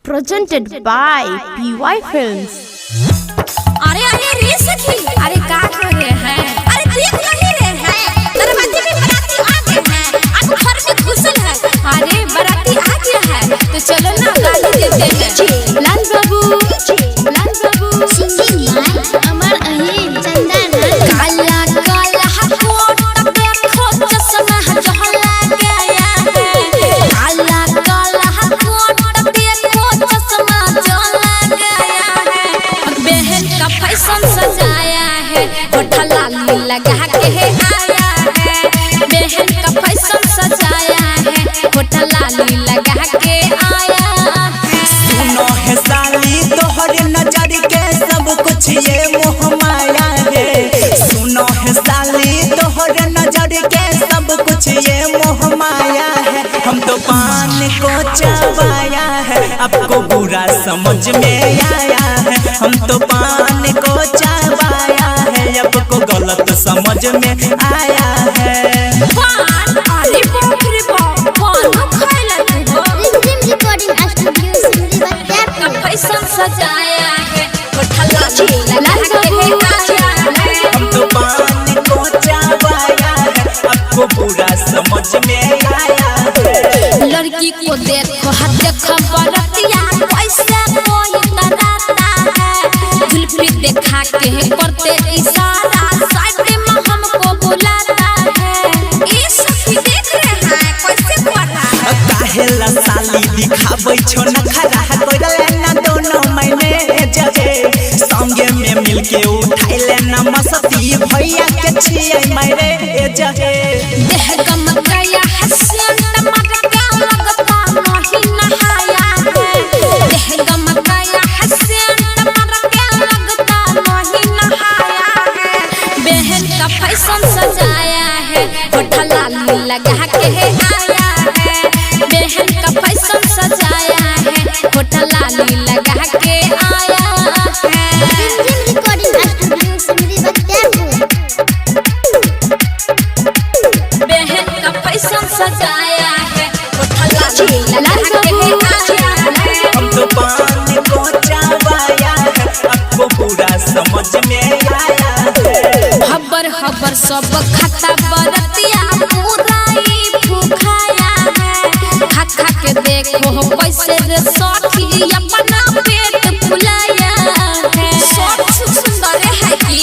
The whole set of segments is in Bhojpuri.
presented by PY Films। अरे अरे रे सखी, अरे क्या कर रहे हैं? अरे देख नहीं रहे हैं? दरवाजे में बाराती आ गए हैं, अब घर में घुसल है। अरे बाराती आ गया है, तो चलो ना गाली देते हैं। लाल बाबू, सिंगिंग अमर अहिर चंदन काला काला कोट देखो चश्मा जहला गया है। काला काला कोट देखो चश्मा जहला गया है। बहन का फैशन सजाया है, होठा लाली लगा के आया है। बहन का फैशन सजाया है, होठा लाली लगा के आया है। सुनो है साली तोहरे नजर के सब कुछ ये मोह माया है। सुनो है साली तोहरे नजर के सब कुछ ये मोह माया है। हम तो पान को चबाया है, आपको बुरा समझ में आया है। हम तो पान को चबाया है, आपको गलत समझ में आया है। पान अरे बाप रे बाप, पान खाइला तू हो। रिमझिम रिकॉर्डिंग स्टूडियो सिमरी का बख्तियारपुर फैशन सजाया है, होठा लाली लगा के आया है। हम तो पान को चबाया है, आपको बुरा समझ में आया है। लड़की को देखो देखो बरतिया कैसे कोई तराता है। जुल्फी देखा के करते इशारा, साइड में हमको बुलाता है। ये सखी देख रहे हैं कैसे कर रहा है। काहेला साली दिखाबै छो नखरा कोइले ना दोनों मैंने जगे। संगे में मिलके उठाइले ना मस्ती भैया के छिए मेरे जगे। देह गम गया हसन टमाटर का लगता नहीं नहाया है। देह गम गया हसन टमाटर का लगता नहीं नहाया है। बहन का फैशन सजाया है, होठा लाली लगा के आया है। बहन का फैशन सजाया है, होठा लाली लगा के आया है। रिमझिम रिकॉर्डिंग स्टूडियो सिमरी बख्तियारपुर बहन का फैशन सजाया है, होठा लाली लगा के आया है। हम तो पान को चबाया है, आपको बुरा समझ में आया है। हबर हबर सब खाता बरतिया पूरा ही भूखाया है। खा खा के देखो कैसे रे सखी अपना पेट फुलाया है। सब सुंदर है कि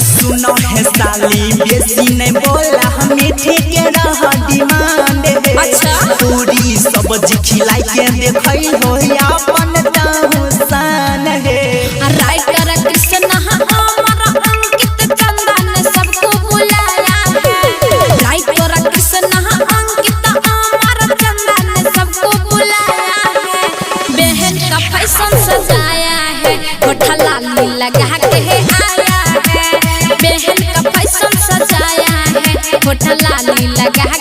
सुनो है साली बेसी नहीं बोला, मीठी के रह डिमांड है। अच्छा। पूरी सब्जी खिलाई के देखई हो अपन ताहु शान है। राइटर कृष्ण अमर अंकित चंदन सबको बुलाया है। राइटर कृष्ण अंकित अमर चंदन सबको बुलाया है। बहन का फैशन सजाया है, होठा लाली लगा के आया है। बहन का फैशन सजाया है, होठा लाली लगा